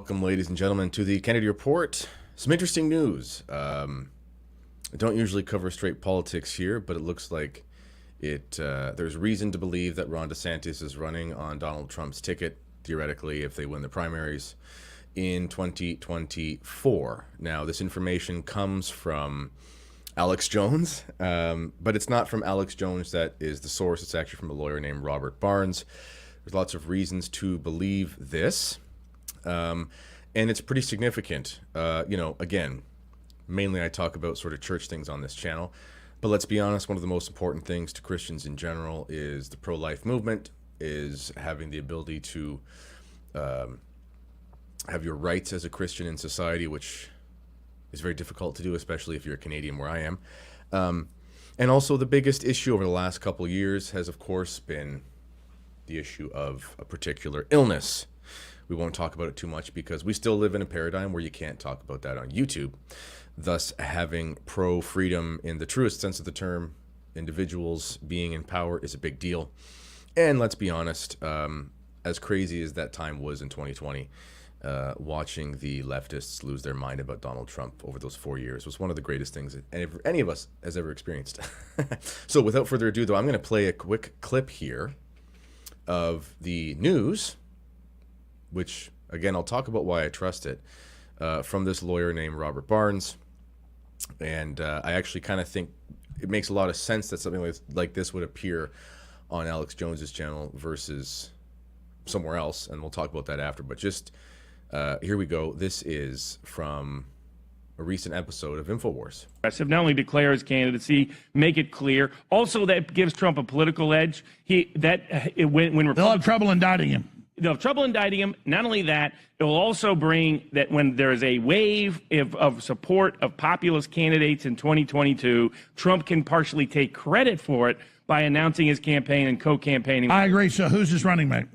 Welcome, ladies and gentlemen, to the Kennedy Report. Some interesting news. I don't usually cover straight politics here, but it looks like there's reason to believe that Ron DeSantis is running on Donald Trump's ticket, theoretically, if they win the primaries in 2024. Now, this information comes from Alex Jones, but it's not from Alex Jones that is the source. It's actually from a lawyer named Robert Barnes. There's lots of reasons to believe this. And it's pretty significant. Again, mainly I talk about sort of church things on this channel, but let's be honest, one of the most important things to Christians in general is the pro-life movement, is having the ability to have your rights as a Christian in society, which is very difficult to do, especially if you're a Canadian where I am. And also the biggest issue over the last couple of years has, of course, been the issue of a particular illness. We won't talk about it too much because we still live in a paradigm where you can't talk about that on YouTube. Thus, having pro-freedom in the truest sense of the term, individuals being in power, is a big deal. And let's be honest, as crazy as that time was in 2020, watching the leftists lose their mind about Donald Trump over those 4 years was one of the greatest things that any of us has ever experienced. So without further ado, though, I'm going to play a quick clip here of the news, which, again, I'll talk about why I trust it, from this lawyer named Robert Barnes. And I actually kind of think it makes a lot of sense that something like this would appear on Alex Jones's channel versus somewhere else, and we'll talk about that after. But just here we go. This is from a recent episode of InfoWars. Not only declare his candidacy, make it clear. Also, that gives Trump a political edge. When they'll have trouble indicting him. They'll have trouble indicting him. Not only that, it will also bring that when there is a wave of support of populist candidates in 2022, Trump can partially take credit for it by announcing his campaign and co-campaigning. I agree. So who's his running mate?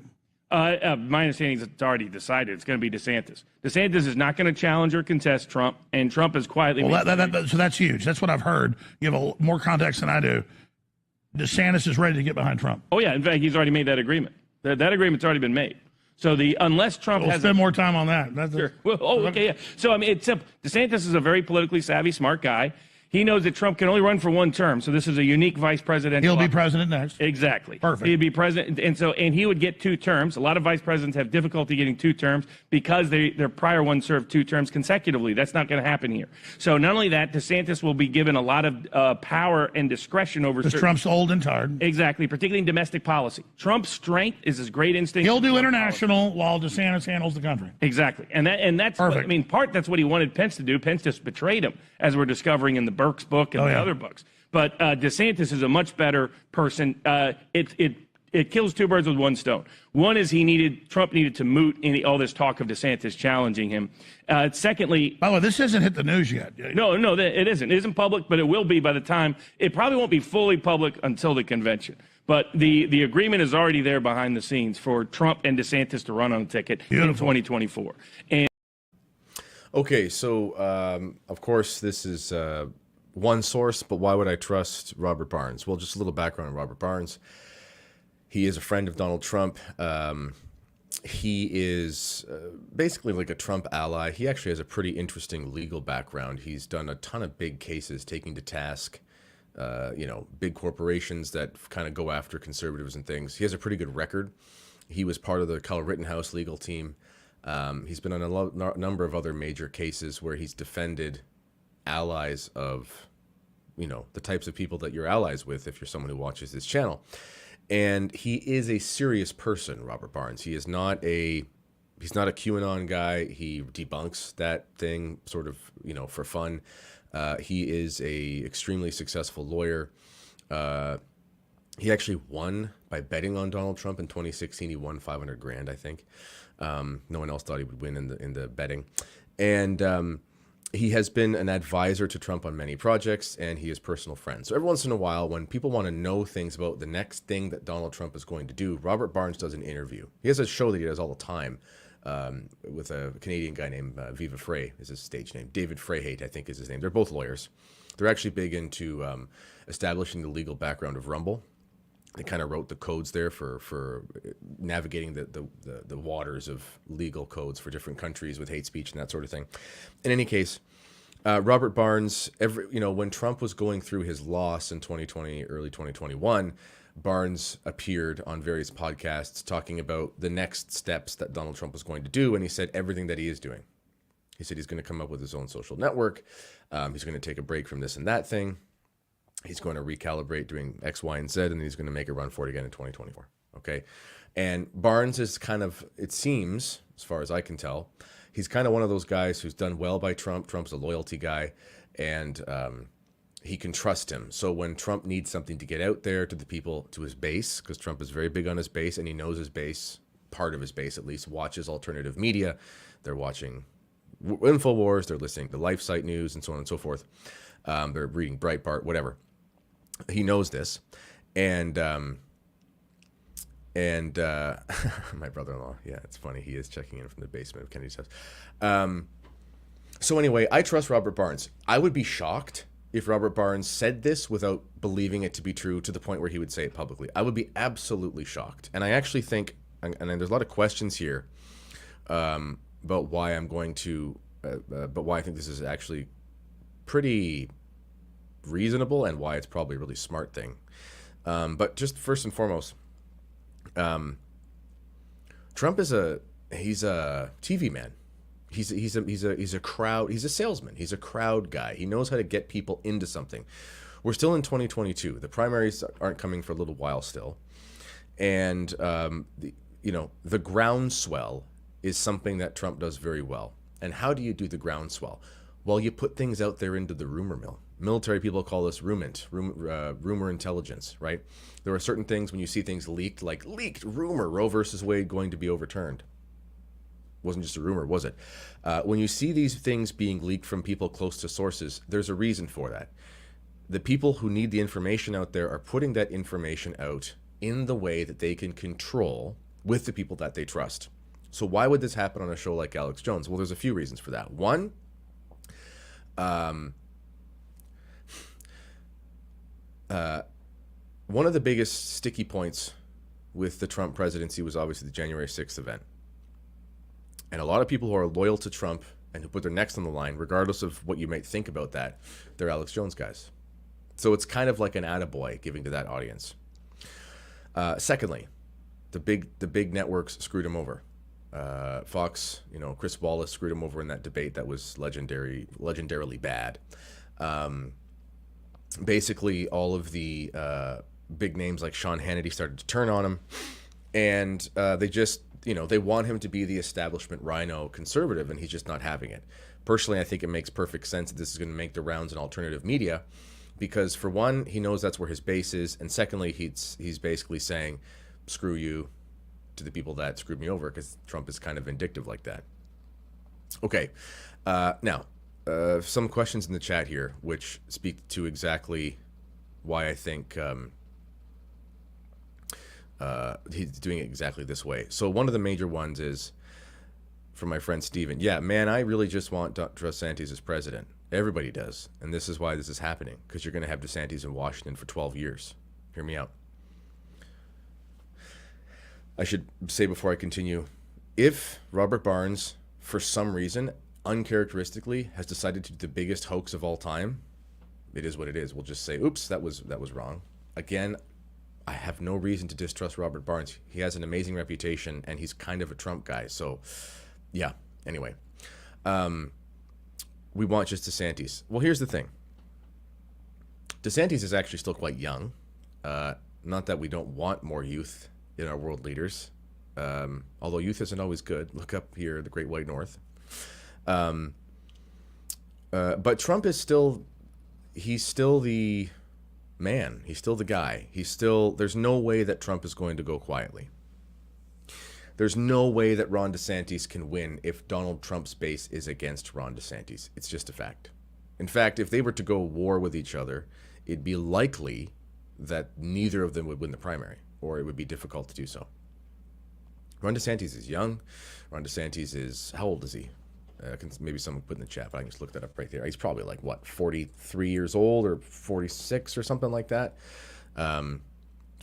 My understanding is it's already decided. It's going to be DeSantis. DeSantis is not going to challenge or contest Trump, and Trump is quietly... Well, so that's huge. That's what I've heard. You have more context than I do. DeSantis is ready to get behind Trump. Oh, yeah. In fact, he's already made that agreement. That agreement's already been made. So unless Trump we'll spend more time on that. Sure. Well, okay, yeah. So, I mean, it's simple. DeSantis is a very politically savvy, smart guy. He knows that Trump can only run for one term, so this is a unique vice presidential. He'll be president next. Exactly. Perfect. He'd be president, and he would get 2 terms. A lot of vice presidents have difficulty getting 2 terms because their prior one served 2 terms consecutively. That's not going to happen here. So not only that, DeSantis will be given a lot of power and discretion over. Because Trump's old and tired. Exactly, particularly in domestic policy. Trump's strength is his great instinct. He'll do international while DeSantis handles the country. Exactly, and that's perfect. I mean, that's what he wanted Pence to do. Pence just betrayed him, as we're discovering in the Burke's book and other books. But DeSantis is a much better person. It kills 2 birds with 1 stone. One is Trump needed to moot all this talk of DeSantis challenging him. Secondly, by the way, this hasn't hit the news yet. No, it isn't. It isn't public, but it will be by the time. It probably won't be fully public until the convention. But the agreement is already there behind the scenes for Trump and DeSantis to run on a ticket in 2024. And okay, so of course this is one source, but why would I trust Robert Barnes? Well, just a little background on Robert Barnes. He is a friend of Donald Trump. He is basically like a Trump ally. He actually has a pretty interesting legal background. He's done a ton of big cases taking to task, big corporations that kind of go after conservatives and things. He has a pretty good record. He was part of the Kyle Rittenhouse legal team. He's been on a number of other major cases where he's defended allies of, the types of people that you're allies with if you're someone who watches this channel. And he is a serious person, Robert Barnes. He's not a QAnon guy. He debunks that thing sort of, for fun. He is a extremely successful lawyer. He actually won by betting on Donald Trump in 2016. He won $500,000, I think. No one else thought he would win in the betting. And he has been an advisor to Trump on many projects, and he is personal friends. So every once in a while, when people want to know things about the next thing that Donald Trump is going to do, Robert Barnes does an interview. He has a show that he does all the time with a Canadian guy named Viva Frey is his stage name. David Freyhate, I think, is his name. They're both lawyers. They're actually big into establishing the legal background of Rumble. They kind of wrote the codes there for navigating the waters of legal codes for different countries with hate speech and that sort of thing. In any case, Robert Barnes, when Trump was going through his loss in 2020, early 2021, Barnes appeared on various podcasts talking about the next steps that Donald Trump was going to do, and he said everything that he is doing. He said he's going to come up with his own social network. He's going to take a break from this and that thing. He's going to recalibrate doing X, Y, and Z, and he's going to make a run for it again in 2024. Okay. And Barnes is kind of, it seems, as far as I can tell, he's kind of one of those guys who's done well by Trump. Trump's a loyalty guy, and he can trust him. So when Trump needs something to get out there to the people, to his base, because Trump is very big on his base, and he knows his base, part of his base at least, watches alternative media. They're watching InfoWars, they're listening to LifeSite News, and so on and so forth. They're reading Breitbart, whatever. He knows this, and my brother-in-law, yeah, it's funny. He is checking in from the basement of Kennedy's house. So anyway, I trust Robert Barnes. I would be shocked if Robert Barnes said this without believing it to be true to the point where he would say it publicly. I would be absolutely shocked. And I actually think, and there's a lot of questions here about why I'm going to, but why I think this is actually pretty reasonable and why it's probably a really smart thing. But just first and foremost, Trump is he's a TV man. He's a crowd. He's a salesman. He's a crowd guy. He knows how to get people into something. We're still in 2022. The primaries aren't coming for a little while still, and the groundswell is something that Trump does very well. And how do you do the groundswell? Well, you put things out there into the rumor mill. Military people call this rumor intelligence, right? There are certain things when you see things leaked, like leaked rumor, Roe versus Wade going to be overturned. Wasn't just a rumor, was it? When you see these things being leaked from people close to sources, there's a reason for that. The people who need the information out there are putting that information out in the way that they can control with the people that they trust. So why would this happen on a show like Alex Jones? Well, there's a few reasons for that. One, one of the biggest sticky points with the Trump presidency was obviously the January 6th event. And a lot of people who are loyal to Trump and who put their necks on the line, regardless of what you might think about that, they're Alex Jones guys. So it's kind of like an attaboy giving to that audience. Secondly, the big networks screwed him over. Fox, Chris Wallace screwed him over in that debate that was legendarily bad. Basically, all of the big names like Sean Hannity started to turn on him, and they just, they want him to be the establishment rhino conservative, and he's just not having it. Personally, I think it makes perfect sense that this is going to make the rounds in alternative media, because for one, he knows that's where his base is, and secondly, he's basically saying, screw you to the people that screwed me over, because Trump is kind of vindictive like that. Okay, now, some questions in the chat here, which speak to exactly why I think he's doing it exactly this way. So one of the major ones is from my friend Steven. Yeah, man, I really just want DeSantis as president. Everybody does. And this is why this is happening, because you're going to have DeSantis in Washington for 12 years. Hear me out. I should say before I continue, if Robert Barnes, for some reason, uncharacteristically, has decided to do the biggest hoax of all time, it is what it is. We'll just say, oops, that was wrong. Again, I have no reason to distrust Robert Barnes. He has an amazing reputation, and he's kind of a Trump guy. So, yeah, anyway. We want just DeSantis. Well, here's the thing. DeSantis is actually still quite young. Not that we don't want more youth in our world leaders, although youth isn't always good. Look up here, the Great White North. But Trump is he's still the man. He's still the guy. There's no way that Trump is going to go quietly. There's no way that Ron DeSantis can win if Donald Trump's base is against Ron DeSantis. It's just a fact. In fact, if they were to go war with each other, it'd be likely that neither of them would win the primary, or it would be difficult to do so. Ron DeSantis is young. Ron DeSantis is, how old is he? Maybe someone put in the chat, but I can just look that up right there. He's probably like, 43 years old or 46 or something like that.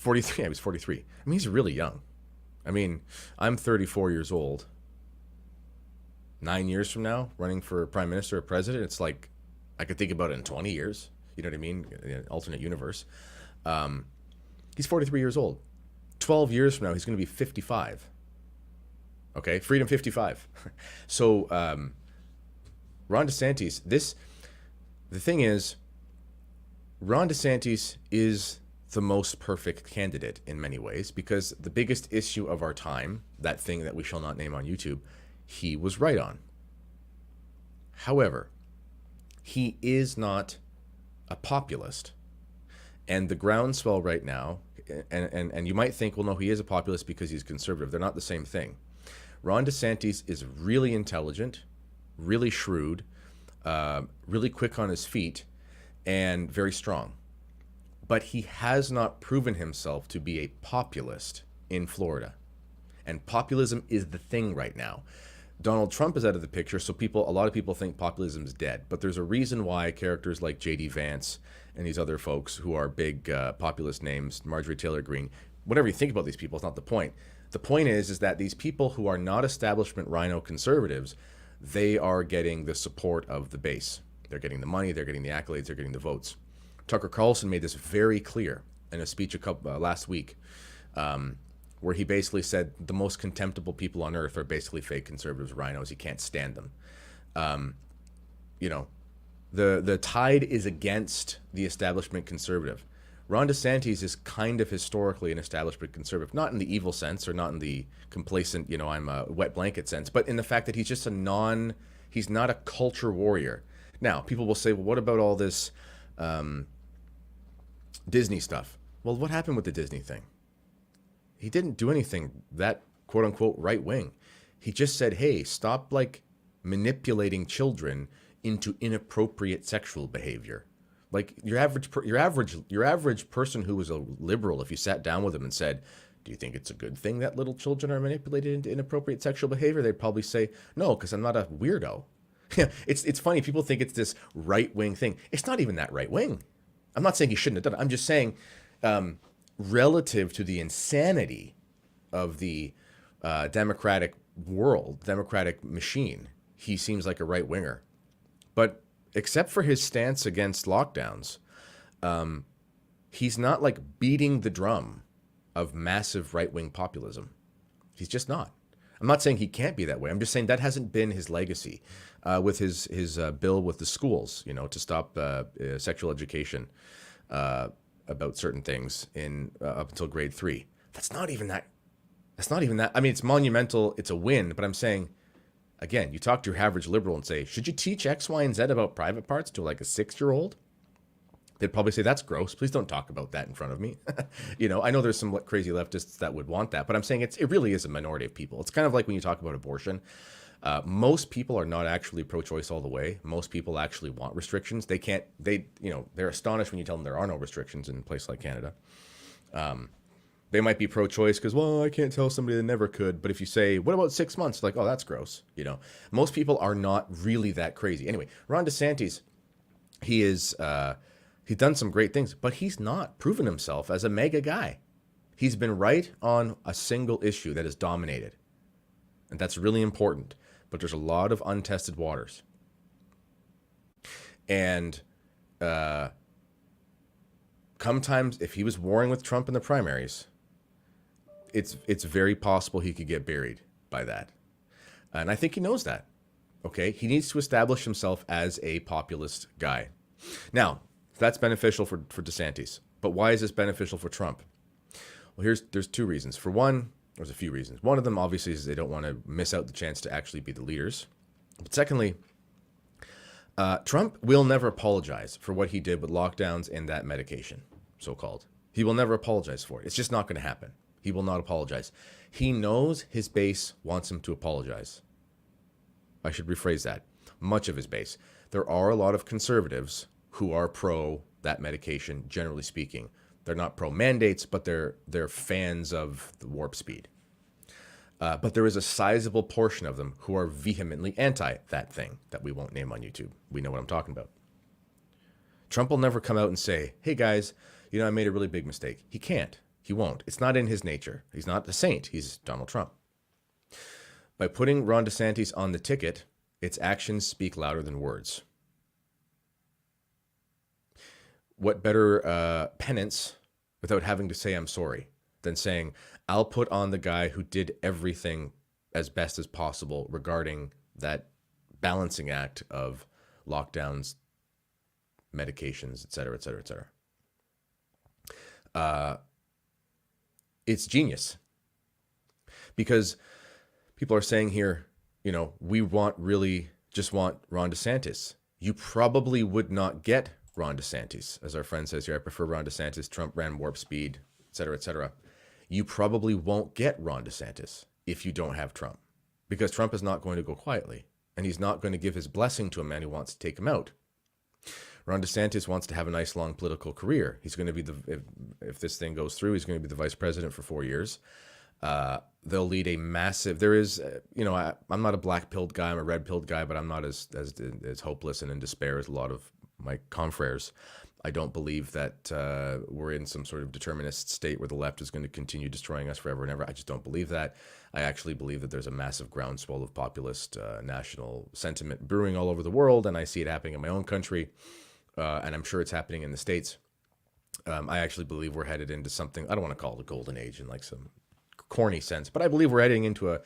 43. Yeah, he was 43. I mean, he's really young. I mean, I'm 34 years old. 9 years from now, running for prime minister or president, it's like I could think about it in 20 years. You know what I mean? In an alternate universe. He's 43 years old. 12 years from now, he's going to be 55. Okay, Freedom 55. So, Ron DeSantis, the thing is, Ron DeSantis is the most perfect candidate in many ways because the biggest issue of our time, that thing that we shall not name on YouTube, he was right on. However, he is not a populist. And the groundswell right now, and you might think, well, no, he is a populist because he's conservative. They're not the same thing. Ron DeSantis is really intelligent, really shrewd, really quick on his feet, and very strong. But he has not proven himself to be a populist in Florida. And populism is the thing right now. Donald Trump is out of the picture, so a lot of people think populism is dead. But there's a reason why characters like J.D. Vance and these other folks who are big populist names, Marjorie Taylor Greene, whatever you think about these people, it's not the point. The point is that these people who are not establishment rhino conservatives, they are getting the support of the base. They're getting the money, they're getting the accolades, they're getting the votes. Tucker Carlson made this very clear in a speech last week, where he basically said the most contemptible people on earth are basically fake conservatives, rhinos. He can't stand them. You know, the tide is against the establishment conservative. Ron DeSantis is kind of historically an establishment conservative, not in the evil sense or not in the complacent, you know, I'm a wet blanket sense, but in the fact that he's just he's not a culture warrior. Now, people will say, well, what about all this Disney stuff? Well, what happened with the Disney thing? He didn't do anything that quote unquote right wing. He just said, hey, stop like manipulating children into inappropriate sexual behavior. Like your average person who was a liberal, if you sat down with them and said, do you think it's a good thing that little children are manipulated into inappropriate sexual behavior? They'd probably say, no, because I'm not a weirdo. It's funny. People think it's this right-wing thing. It's not even that right-wing. I'm not saying he shouldn't have done it. I'm just saying relative to the insanity of the democratic world, democratic machine, he seems like a right-winger. But except for his stance against lockdowns, he's not like beating the drum of massive right-wing populism. He's just not. I'm not saying he can't be that way. I'm just saying that hasn't been his legacy with his bill with the schools, you know, to stop sexual education about certain things in up until grade 3. That's not even that. I mean, it's monumental. It's a win. But I'm saying, again, you talk to your average liberal and say, should you teach X, Y, and Z about private parts to like a 6-year-old? They'd probably say, that's gross. Please don't talk about that in front of me. You know, I know there's some crazy leftists that would want that, but I'm saying it really is a minority of people. It's kind of like when you talk about abortion. Most people are not actually pro-choice all the way. Most people actually want restrictions. They're astonished when you tell them there are no restrictions in a place like Canada. They might be pro-choice because, well, I can't tell somebody that never could. But if you say, what about 6 months? Like, oh, that's gross. You know, most people are not really that crazy. Anyway, Ron DeSantis, he's done some great things, but he's not proven himself as a mega guy. He's been right on a single issue that has dominated. And that's really important. But there's a lot of untested waters. And come times, if he was warring with Trump in the primaries, it's very possible he could get buried by that. And I think he knows that. Okay? He needs to establish himself as a populist guy. Now, that's beneficial for DeSantis. But why is this beneficial for Trump? Well, there's two reasons. For one, there's a few reasons. One of them, obviously, is they don't want to miss out the chance to actually be the leaders. But secondly, Trump will never apologize for what he did with lockdowns and that medication, so-called. He will never apologize for it. It's just not going to happen. He will not apologize. He knows his base wants him to apologize. I should rephrase that. Much of his base. There are a lot of conservatives who are pro that medication, generally speaking. They're not pro mandates, but they're fans of the warp speed. But there is a sizable portion of them who are vehemently anti that thing that we won't name on YouTube. We know what I'm talking about. Trump will never come out and say, hey guys, you know, I made a really big mistake. He can't. He won't. It's not in his nature. He's not a saint. He's Donald Trump. By putting Ron DeSantis on the ticket, its actions speak louder than words. What better penance without having to say I'm sorry than saying I'll put on the guy who did everything as best as possible regarding that balancing act of lockdowns, medications, et cetera, et cetera, et cetera. It's genius because people are saying here, you know, we just want Ron DeSantis. You probably would not get Ron DeSantis. As our friend says here, I prefer Ron DeSantis. Trump ran warp speed, et cetera, et cetera. You probably won't get Ron DeSantis if you don't have Trump, because Trump is not going to go quietly, and he's not going to give his blessing to a man who wants to take him out. Ron DeSantis wants to have a nice long political career. He's going to be if this thing goes through, he's going to be the vice president for 4 years. They'll lead a massive, there is, you know, I'm not a black-pilled guy, I'm a red-pilled guy, but I'm not as hopeless and in despair as a lot of my confreres. I don't believe that we're in some sort of determinist state where the left is going to continue destroying us forever and ever. I just don't believe that. I actually believe that there's a massive groundswell of populist national sentiment brewing all over the world, and I see it happening in my own country, and I'm sure it's happening in the States. I actually believe we're headed into something, I don't want to call it a golden age in like some corny sense, but I believe we're heading into a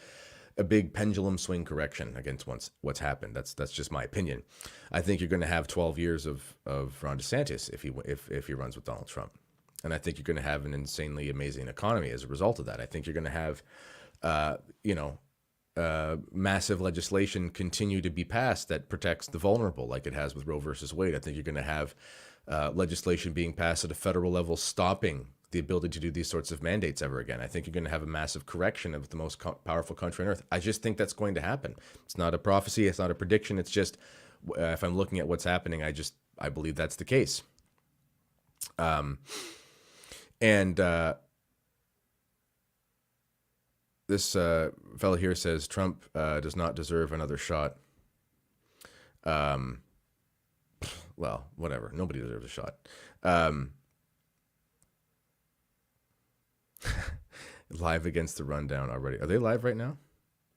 big pendulum swing correction against what's happened. That's just my opinion. I think you're going to have 12 years of Ron DeSantis if he runs with Donald Trump, and I think you're going to have an insanely amazing economy as a result of that. I think you're going to have, massive legislation continue to be passed that protects the vulnerable, like it has with Roe versus Wade. I think you're going to have legislation being passed at a federal level stopping the ability to do these sorts of mandates ever again. I think you're going to have a massive correction of the most powerful country on earth. I just think that's going to happen. It's not a prophecy. It's not a prediction. It's just, if I'm looking at what's happening, I believe that's the case. This fellow here says Trump does not deserve another shot. Well, whatever. Nobody deserves a shot. Live against the rundown already. Are they live right now?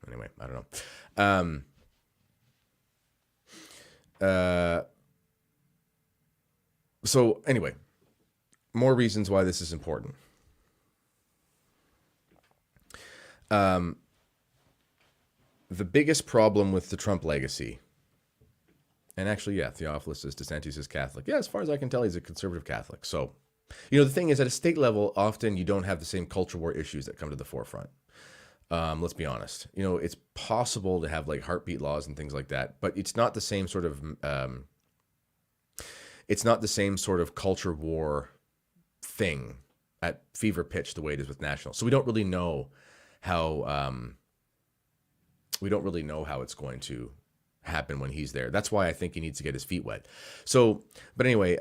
Anyway, I don't know. So anyway, more reasons why this is important. The biggest problem with the Trump legacy, and actually, yeah, Theophilus says DeSantis is Catholic. Yeah, as far as I can tell, he's a conservative Catholic. So, you know, the thing is, at a state level, often you don't have the same culture war issues that come to the forefront. Let's be honest. You know, it's possible to have like heartbeat laws and things like that, but it's not the same sort of culture war thing at fever pitch the way it is with national. So we don't really know how it's going to happen when he's there. That's why I think he needs to get his feet wet. So, but anyway,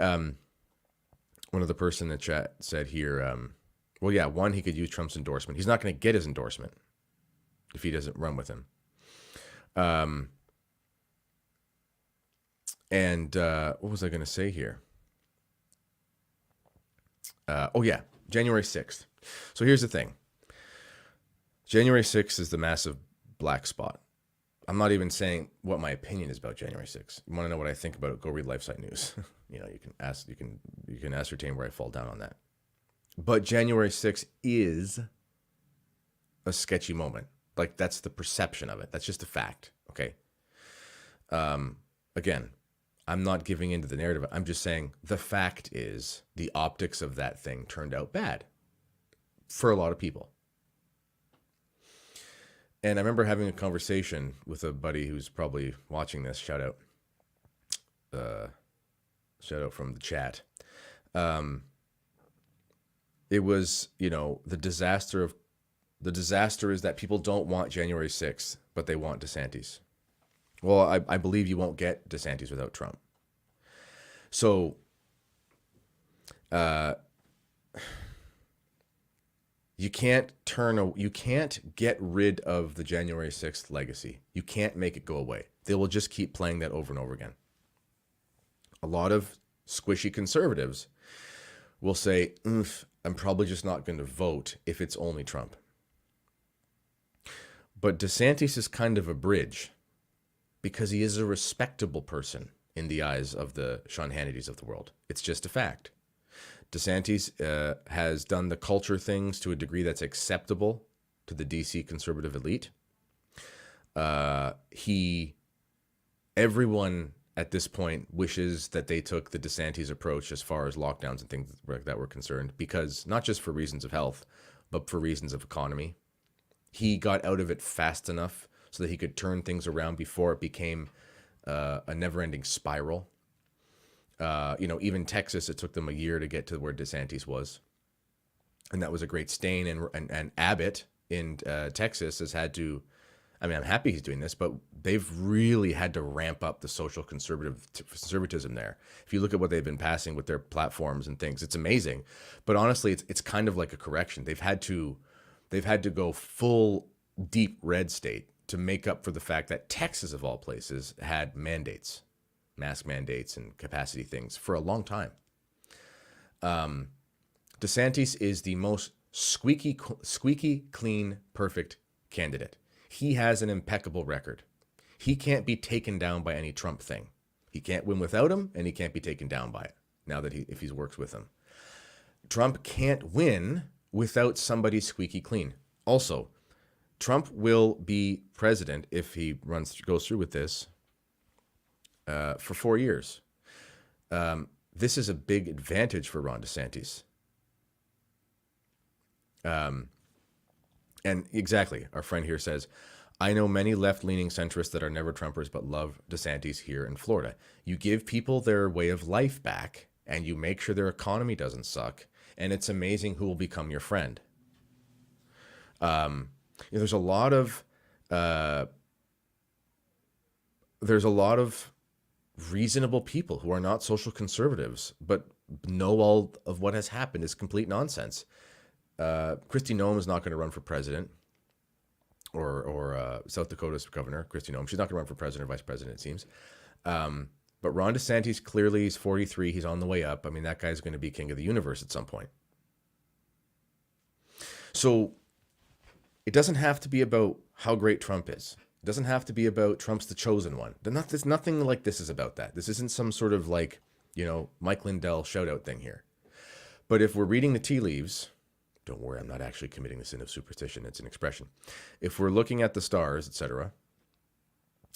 one other person in the chat said here, well, yeah, one, he could use Trump's endorsement. He's not going to get his endorsement if he doesn't run with him. What was I going to say here? Oh, yeah, January 6th. So here's the thing. January 6th is the massive black spot. I'm not even saying what my opinion is about January 6th. You want to know what I think about it? Go read LifeSite News. You know, you can ascertain where I fall down on that. But January 6th is a sketchy moment. Like, that's the perception of it. That's just a fact. Okay. Again, I'm not giving into the narrative. I'm just saying the fact is the optics of that thing turned out bad for a lot of people. And I remember having a conversation with a buddy who's probably watching this. Shout out from the chat. It was, you know, the disaster is that people don't want January 6th, but they want DeSantis. Well, I believe you won't get DeSantis without Trump. So, you can't get rid of the January 6th legacy. You can't make it go away. They will just keep playing that over and over again. A lot of squishy conservatives will say, I'm probably just not going to vote if it's only Trump. But DeSantis is kind of a bridge because he is a respectable person in the eyes of the Sean Hannitys of the world. It's just a fact. DeSantis has done the culture things to a degree that's acceptable to the DC conservative elite. Everyone at this point wishes that they took the DeSantis approach as far as lockdowns and things like that were concerned, because not just for reasons of health, but for reasons of economy. He got out of it fast enough so that he could turn things around before it became a never-ending spiral. Even Texas, it took them a year to get to where DeSantis was. And that was a great stain. And Abbott in Texas has had to, I'm happy he's doing this, but they've really had to ramp up the social conservatism there. If you look at what they've been passing with their platforms and things, it's amazing. But honestly, it's kind of like a correction. They've had to go full deep red state to make up for the fact that Texas, of all places, had mandates, mask mandates and capacity things for a long time. DeSantis is the most squeaky clean, perfect candidate. He has an impeccable record. He can't be taken down by any Trump thing. He can't win without him, and he can't be taken down by it now that if he works with him. Trump can't win without somebody squeaky clean. Also, Trump will be president if he goes through with this for 4 years. This is a big advantage for Ron DeSantis. And exactly, our friend here says, I know many left-leaning centrists that are never Trumpers but love DeSantis here in Florida. You give people their way of life back, and you make sure their economy doesn't suck, and it's amazing who will become your friend. There's a lot of reasonable people who are not social conservatives, but know all of what has happened is complete nonsense. Kristi Noem is not going to run for president, or South Dakota's governor, Kristi Noem. She's not going to run for president or vice president, it seems. But Ron DeSantis, clearly he's 43. He's on the way up. That guy's going to be king of the universe at some point. So it doesn't have to be about how great Trump is. It doesn't have to be about Trump's the chosen one. There's nothing like this is about that. This isn't some sort of Mike Lindell shout out thing here. But if we're reading the tea leaves, don't worry, I'm not actually committing the sin of superstition. It's an expression. If we're looking at the stars, etc.,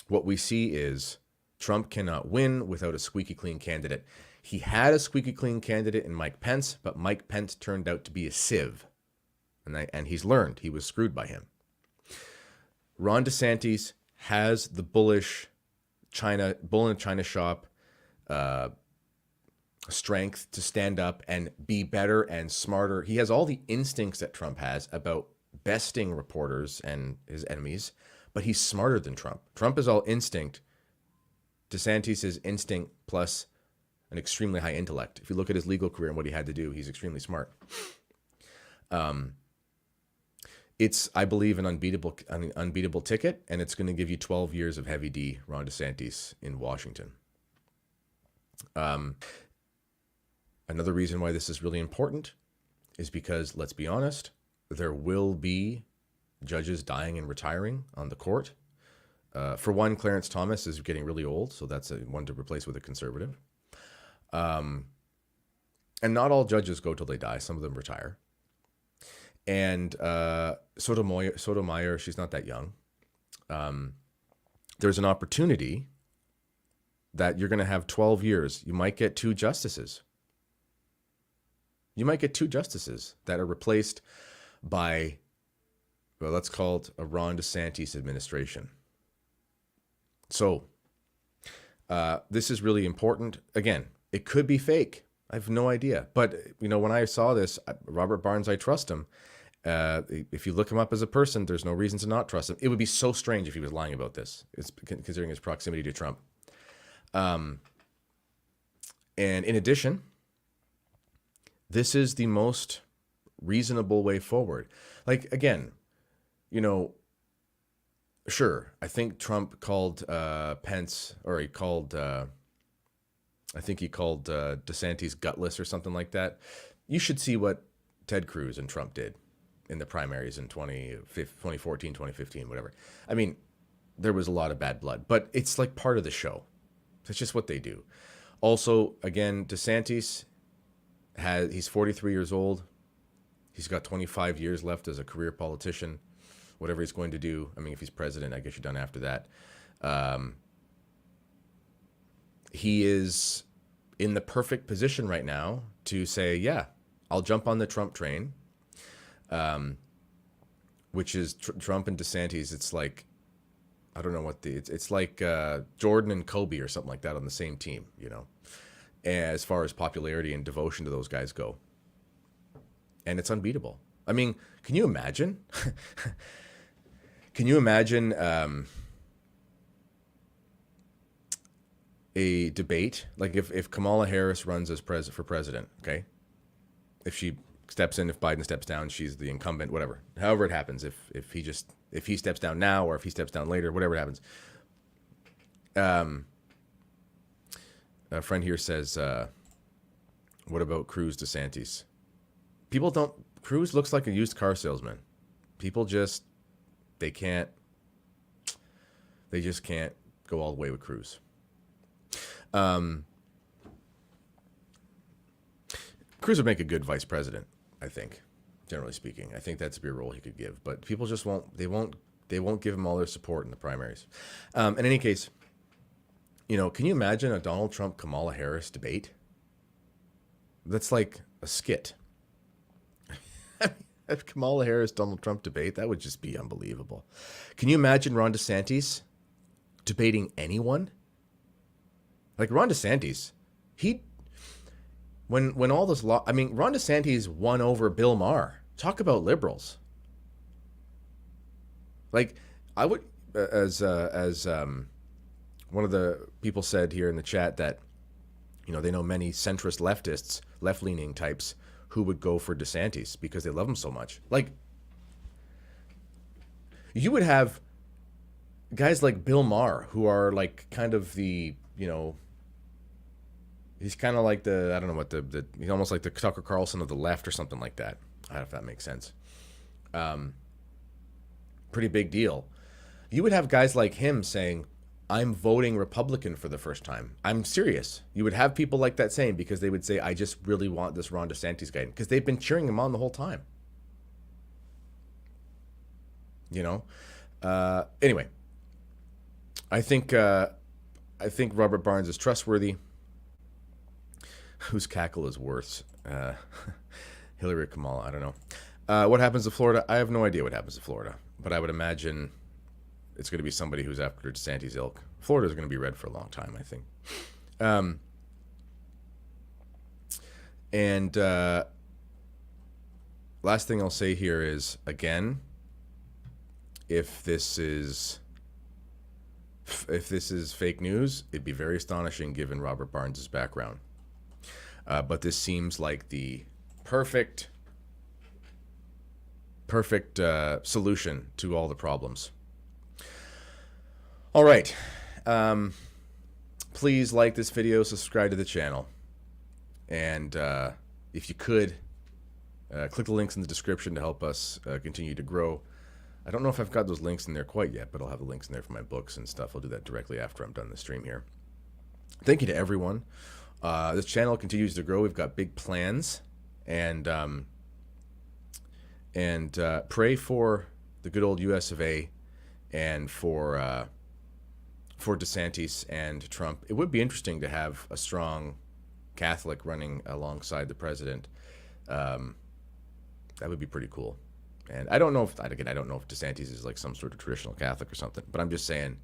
what we see is Trump cannot win without a squeaky clean candidate. He had a squeaky clean candidate in Mike Pence, but Mike Pence turned out to be a sieve. And he's learned he was screwed by him. Ron DeSantis has the bull in a China shop strength to stand up and be better and smarter. He has all the instincts that Trump has about besting reporters and his enemies, but he's smarter than Trump. Trump is all instinct. DeSantis is instinct plus an extremely high intellect. If you look at his legal career and what he had to do, he's extremely smart. It's, I believe, an unbeatable ticket, and it's going to give you 12 years of heavy D Ron DeSantis in Washington. Another reason why this is really important is because, let's be honest, there will be judges dying and retiring on the court. For one, Clarence Thomas is getting really old, so that's one to replace with a conservative. And not all judges go till they die. Some of them retire. And Sotomayor, she's not that young. There's an opportunity that you're going to have 12 years. You might get two justices. You might get two justices that are replaced by, well, let's call it a Ron DeSantis administration. So this is really important. Again, it could be fake. I have no idea. But, when I saw this, Robert Barnes, I trust him. If you look him up as a person, there's no reason to not trust him. It would be so strange if he was lying about this, considering his proximity to Trump. And in addition, this is the most reasonable way forward. Again, sure, I think Trump called Pence, or he called, DeSantis gutless or something like that. You should see what Ted Cruz and Trump did in the primaries in 2014, 2015, whatever. I mean, there was a lot of bad blood, but it's like part of the show. That's just what they do. Also, again, DeSantis he's 43 years old. He's got 25 years left as a career politician. Whatever he's going to do, I mean, if he's president, I guess you're done after that. He is in the perfect position right now to say, yeah, I'll jump on the Trump train, which is Trump and DeSantis. It's like, I don't know what it's like Jordan and Kobe or something like that on the same team, you know, as far as popularity and devotion to those guys go. And it's unbeatable. I mean, can you imagine? Can you imagine a debate? Like if Kamala Harris runs as for president, okay? If she steps in, if Biden steps down, she's the incumbent, whatever. However it happens, if he steps down now or if he steps down later, whatever happens. A friend here says, what about Cruz DeSantis? Cruz looks like a used car salesman. People just, they just can't go all the way with Cruz. Cruz would make a good vice president, I think, generally speaking. I think that's a role he could give, but people just won't give him all their support in the primaries. In any case, you know, can you imagine a Donald Trump Kamala Harris debate? That's like a skit. If Kamala Harris Donald Trump debate, that would just be unbelievable. Can you imagine Ron DeSantis debating anyone? Like Ron DeSantis, when all this law, I mean, Ron DeSantis won over Bill Maher. Talk about liberals. Like I would, as one of the people said here in the chat that, you know, they know many centrist leftists, left-leaning types who would go for DeSantis because they love him so much. Like, you would have guys like Bill Maher who are like kind of the, you know, he's kind of like the, I don't know what he's almost like the Tucker Carlson of the left or something like that. I don't know if that makes sense. Pretty big deal. You would have guys like him saying, I'm voting Republican for the first time. I'm serious. You would have people like that saying, because they would say, I just really want this Ron DeSantis guy, because they've been cheering him on the whole time. You know? Anyway, I think Robert Barnes is trustworthy. Whose cackle is worse? Hillary or Kamala? I don't know. What happens to Florida? I have no idea what happens to Florida, but I would imagine it's going to be somebody who's after DeSantis' ilk. Florida is going to be red for a long time, I think. Last thing I'll say here is, again, if this is fake news, it'd be very astonishing given Robert Barnes' background. But this seems like the perfect solution to all the problems. All right. Please like this video, subscribe to the channel. And if you could, click the links in the description to help us continue to grow. I don't know if I've got those links in there quite yet, but I'll have the links in there for my books and stuff. I'll do that directly after I'm done the stream here. Thank you to everyone. This channel continues to grow. We've got big plans, and pray for the good old US of A, and for DeSantis and Trump. It would be interesting to have a strong Catholic running alongside the president. That would be pretty cool. And I don't know if DeSantis is like some sort of traditional Catholic or something, but I'm just saying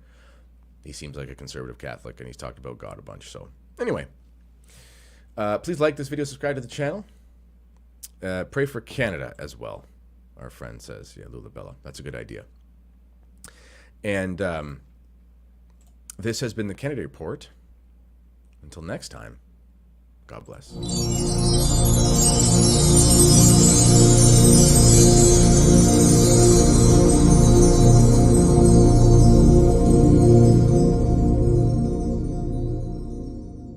he seems like a conservative Catholic, and he's talked about God a bunch. So anyway, please like this video, subscribe to the channel. Pray for Canada as well. Our friend says, yeah, Lulabella. That's a good idea. And this has been the Kennedy Report. Until next time, God bless.